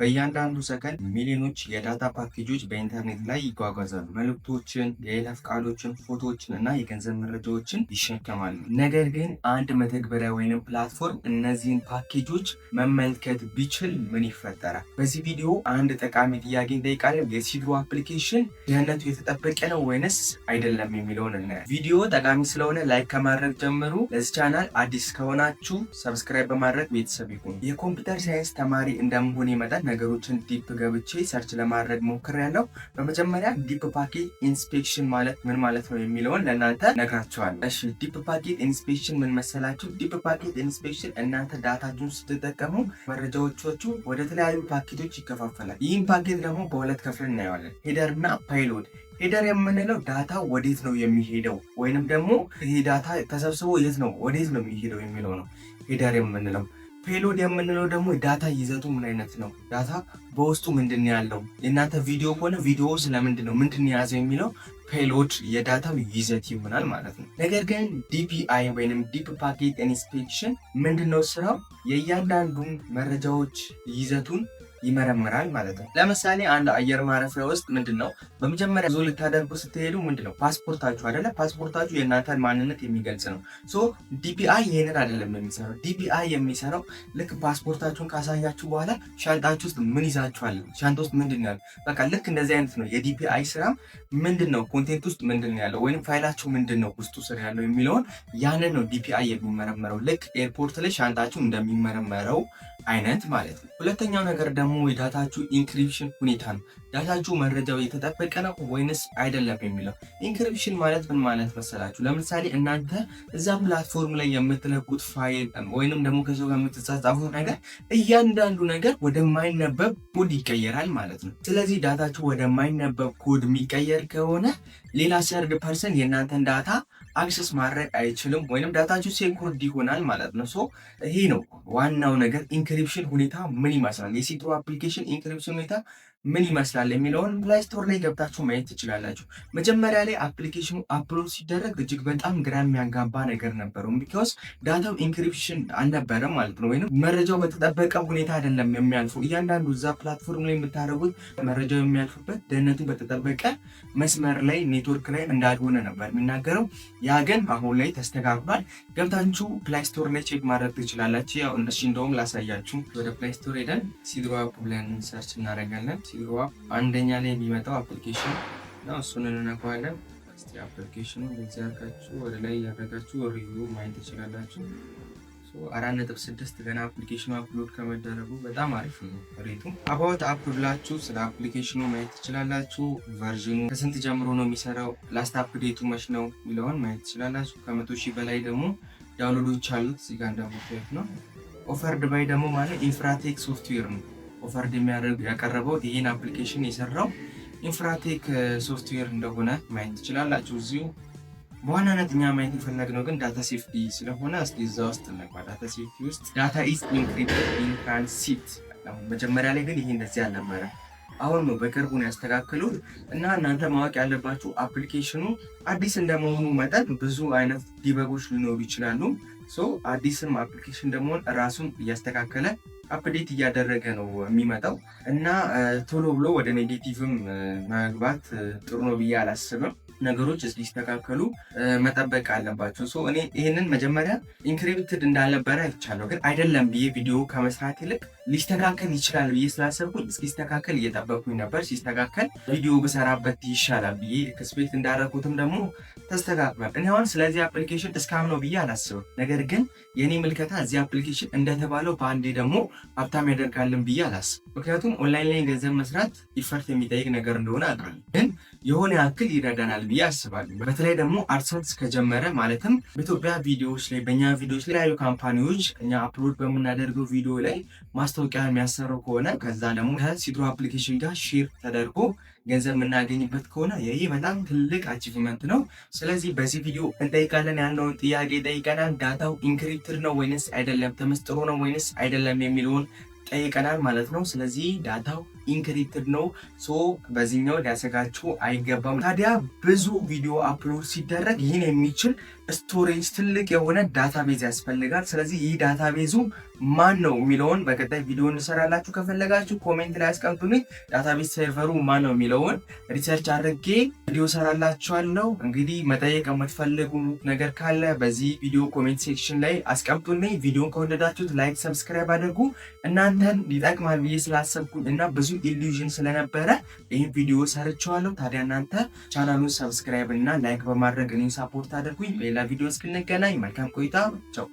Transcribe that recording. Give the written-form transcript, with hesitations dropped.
በእያንዳንዱ ሰከንድ ሚሊዮኖች የዳታ ፓኬጆች በኢንተርኔት ላይ ይጓጓዛሉ። መልእክቶችን፣ የይለፍ ቃሎችን፣ ፎቶዎችን እና የገንዘብ መረጃዎችን ይሸከማሉ። ነገር ግን አንድ መተግበሪያ ወይም ፕላትፎርም እነዚህን ፓኬጆች መመልከት ቢችል ምን ይፈጠራል? በዚህ ቪዲዮ አንድ ጠቃሚ ጥያቄ እንጠይቃለን። የሲድሮ አፕሊኬሽን ደህንነቱ የተጠበቀ ነው ወይንስ አይደለም የሚለውን እናያለን። ቪዲዮ ጠቃሚ ስለሆነ ላይክ ከማድረግ ጀምሩ። ለዚህ ቻናል አዲስ ከሆናችሁ ሰብስክራይብ በማድረግ ቤተሰብ ይሁኑ። የኮምፒውተር ሳይንስ ተማሪ እንደመሆኔ መጠን ነገሮችን ዲፕ ገብቼ ሰርች ለማድረግ ሞክሬያለሁ። በመጀመሪያ ዲፕ ፓኬት ኢንስፔክሽን ማለት ምን ማለት ነው የሚለውን ለእናንተ ነግራችኋለሁ። እሺ፣ ዲፕ ፓኬት ኢንስፔክሽን ምን መሰላችሁ? ዲፕ ፓኬት ኢንስፔክሽን እናንተ ዳታችሁን ስትጠቀሙ መረጃዎቻችሁ ወደ ተለያዩ ፓኬቶች ይከፋፈላል። ይህም ፓኬት ደግሞ በሁለት ከፍለን እናየዋለን፣ ሄደር እና ፓይሎድ። ሄደር የምንለው ዳታ ወዴት ነው የሚሄደው ወይንም ደግሞ ይሄ ዳታ ተሰብስቦ የት ነው ወዴት ነው የሚሄደው የሚለው ነው ሄደር የምንለው። ፔሎድ የምንለው ደግሞ ዳታ ይዘቱ ምን አይነት ነው፣ ዳታ በውስጡ ምንድን ያለው። የእናንተ ቪዲዮ ከሆነ ቪዲዮ ስለምንድን ነው ምንድን የያዘው የሚለው ፔሎድ የዳታው ይዘት ይሆናል ማለት ነው። ነገር ግን ዲፒአይ ወይንም ዲፕ ፓኬት ኢንስፔክሽን ምንድነው ስራው? የእያንዳንዱን መረጃዎች ይዘቱን ይመረምራል ማለት ነው። ለምሳሌ አንድ አየር ማረፊያ ውስጥ ምንድነው በመጀመሪያ ጉዞ ልታደርጉ ስትሄዱ ምንድነው ፓስፖርታችሁ አይደለ? ፓስፖርታችሁ የእናንተን ማንነት የሚገልጽ ነው። ሶ ዲፒአይ ይሄንን አይደለም የሚሰራው። ዲፒአይ የሚሰራው ልክ ፓስፖርታችሁን ካሳያችሁ በኋላ ሻንጣችሁ ውስጥ ምን ይዛችኋል፣ ሻንጣ ውስጥ ምንድን ያለው፣ በቃ ልክ እንደዚህ አይነት ነው። የዲፒአይ ስራ ምንድነው ኮንቴንት ውስጥ ምንድን ያለው ወይም ፋይላችሁ ምንድነው ውስጡ ስር ያለው የሚለውን ያንን ነው ዲፒአይ የሚመረመረው። ልክ ኤርፖርት ላይ ሻንጣችሁ እንደሚመረመረው አይነት ማለት ነው። ሁለተኛው ነገር ደግሞ የዳታችሁ ኢንክሪፕሽን ሁኔታ ነው። ዳታችሁ መረጃው የተጠበቀ ነው ወይንስ አይደለም የሚለው። ኢንክሪፕሽን ማለት ምን ማለት መሰላችሁ? ለምሳሌ እናንተ እዛ ፕላትፎርም ላይ የምትለቁት ፋይል ወይንም ደግሞ ከሰው ጋር የምትጻጻፉት ነገር እያንዳንዱ ነገር ወደማይነበብ ኮድ ይቀየራል ማለት ነው። ስለዚህ ዳታችሁ ወደማይነበብ ኮድ የሚቀየር ከሆነ ሌላ ሰርድ ፐርሰን የእናንተን ዳታ አክሰስ ማድረግ አይችልም ወይንም ዳታችሁ ሴኩርድ ይሆናል ማለት ነው። ሶ ይሄ ነው ዋናው ነገር። ኢንክሪፕሽን ሁኔታ ምን ይመስላል፣ የሲድሮ አፕሊኬሽን ኢንክሪፕሽን ሁኔታ ምን ይመስላል የሚለውን ፕላይ ስቶር ላይ ገብታችሁ ማየት ትችላላችሁ። መጀመሪያ ላይ አፕሊኬሽኑ አፕሎድ ሲደረግ እጅግ በጣም ግራ የሚያጋባ ነገር ነበረው። ቢኮዝ ዳታው ኢንክሪፕሽን አልነበረም ማለት ነው። ወይም መረጃው በተጠበቀ ሁኔታ አይደለም የሚያልፈው። እያንዳንዱ እዛ ፕላትፎርም ላይ የምታደርጉት መረጃው የሚያልፉበት ደህንነቱ በተጠበቀ መስመር ላይ ኔትወርክ ላይ እንዳልሆነ ነበር የሚናገረው። ያ ግን አሁን ላይ ተስተካክሏል። ገብታችሁ ፕላይ ስቶር ላይ ቼክ ማድረግ ትችላላችሁ። ያው እንደውም ላሳያችሁ። ወደ ፕላይ ስቶር ሄደን ሲድሮ አፕ ብለን ሰርች እናደርጋለን። ሲድሮ አፕ አንደኛ ላይ የሚመጣው አፕሊኬሽን ነው። እሱን እንነካዋለን። እስቲ አፕሊኬሽኑ በዚህ አድርጋችሁ ወደ ላይ ያደረጋችሁ ሪቪው ማየት ትችላላችሁ። 4.6 ገና አፕሊኬሽኑ አፕሎድ ከመደረጉ በጣም አሪፍ ነው ሬቱ። አባውት አፕ ብላችሁ ስለ አፕሊኬሽኑ ማየት ትችላላችሁ። ቨርዥኑ ከስንት ጀምሮ ነው የሚሰራው፣ ላስት አፕዴቱ መች ነው የሚለውን ማየት ትችላላችሁ። ከ100,000 በላይ ደግሞ ዳውንሎዶች አሉት። እዚህ ጋር እንደምታዩት ነው። ኦፈርድ ባይ ደግሞ ማለት ኢንፍራቴክ ሶፍትዌር ነው ኦፈርድ የሚያደርግ ያቀረበው። ይህን አፕሊኬሽን የሰራው ኢንፍራቴክ ሶፍትዌር እንደሆነ ማየት ትችላላችሁ እዚሁ። በዋናነት እኛ ማየት የፈለግነው ግን ዳታ ሴፍቲ ስለሆነ እስቲ እዛ ውስጥ እንግባ። ዳታ ሴፍቲ ውስጥ ዳታ ኢዝ ኢንክሪፕትድ ኢን ትራንሲት። መጀመሪያ ላይ ግን ይሄ እንደዚህ አልነበረ። አሁን ነው በቅርቡ ነው ያስተካከሉት። እና እናንተ ማወቅ ያለባችሁ አፕሊኬሽኑ አዲስ እንደመሆኑ መጠን ብዙ አይነት ዲበጎች ሊኖሩ ይችላሉ። ሶ አዲስም አፕሊኬሽን ደግሞ ራሱን እያስተካከለ አፕዴት እያደረገ ነው የሚመጣው እና ቶሎ ብሎ ወደ ኔጌቲቭም መግባት ጥሩ ነው ብዬ አላስብም። ነገሮች ሊስተካከሉ መጠበቅ አለባቸው። ሶ እኔ ይህንን መጀመሪያ ኢንክሪፕትድ እንዳልነበረ አይቻለሁ፣ ግን አይደለም ብዬ ቪዲዮ ከመስራት ይልቅ ሊስተካከል ይችላል ብዬ ስላሰብኩኝ እስኪስተካከል እየጠበቅኩኝ ነበር። ሲስተካከል ቪዲዮ ብሰራበት ይሻላል ብዬ ኤክስፔክት እንዳደረኩትም ደግሞ ተስተካክሏል። እኔ አሁን ስለዚህ አፕሊኬሽን እስካም ነው ብዬ አላስብም። ነገር ግን የኔ ምልከታ እዚህ አፕሊኬሽን እንደተባለው በአንዴ ደግሞ ሀብታም ያደርጋልን ብዬ አላስብም። ምክንያቱም ኦንላይን ላይ ገንዘብ መስራት ኢፈርት የሚጠይቅ ነገር እንደሆነ አውቃለሁ፣ ግን የሆነ ያክል ይረዳናል ብዬ አስባለሁ። በተለይ ደግሞ አድሰንስ ከጀመረ ማለትም በኢትዮጵያ ቪዲዮዎች ላይ በእኛ ቪዲዮዎች ላይ የተለያዩ ካምፓኒዎች እኛ አፕሎድ በምናደርገው ቪዲዮ ላይ ማስታወቂያ የሚያሰሩ ከሆነ ከዛ ደግሞ ከሲድሮ አፕሊኬሽን ጋር ሼር ተደርጎ ገንዘብ የምናገኝበት ከሆነ ይህ በጣም ትልቅ አቺቭመንት ነው። ስለዚህ በዚህ ቪዲዮ እንጠይቃለን ያለውን ጥያቄ ጠይቀናል። ዳታው ኢንክሪፕትድ ነው ወይንስ አይደለም፣ ተመስጥሮ ነው ወይንስ አይደለም የሚለውን ጠይቀናል ማለት ነው። ስለዚህ ዳታው ኢንክሪፕትድ ነው። ሶ በዚህኛው ሊያሰጋችሁ አይገባም። ታዲያ ብዙ ቪዲዮ አፕሎድ ሲደረግ ይህን የሚችል ስቶሬጅ ትልቅ የሆነ ዳታቤዝ ያስፈልጋል። ስለዚህ ይህ ዳታቤዙ ማን ነው የሚለውን በቀጣይ ቪዲዮ እንሰራላችሁ። ከፈለጋችሁ ኮሜንት ላይ አስቀምጡልኝ። ዳታቤዝ ሰርቨሩ ማን ነው የሚለውን ሪሰርች አድርጌ ቪዲዮ ሰራላችኋለሁ። እንግዲህ መጠየቅ የምትፈልጉ ነገር ካለ በዚህ ቪዲዮ ኮሜንት ሴክሽን ላይ አስቀምጡልኝ። ቪዲዮን ከወደዳችሁት ላይክ፣ ሰብስክራይብ አድርጉ። እናንተን ሊጠቅማል ብዬ ስላሰብኩኝ እና ብዙ ኢሉዥን ስለነበረ ይህን ቪዲዮ ሰርቼዋለሁ። ታዲያ እናንተ ቻናሉን ሰብስክራይብ እና ላይክ በማድረግ እኔን ሳፖርት አድርጉኝ። ሌላ ቪዲዮ እስክንገናኝ መልካም ቆይታ። ቻው።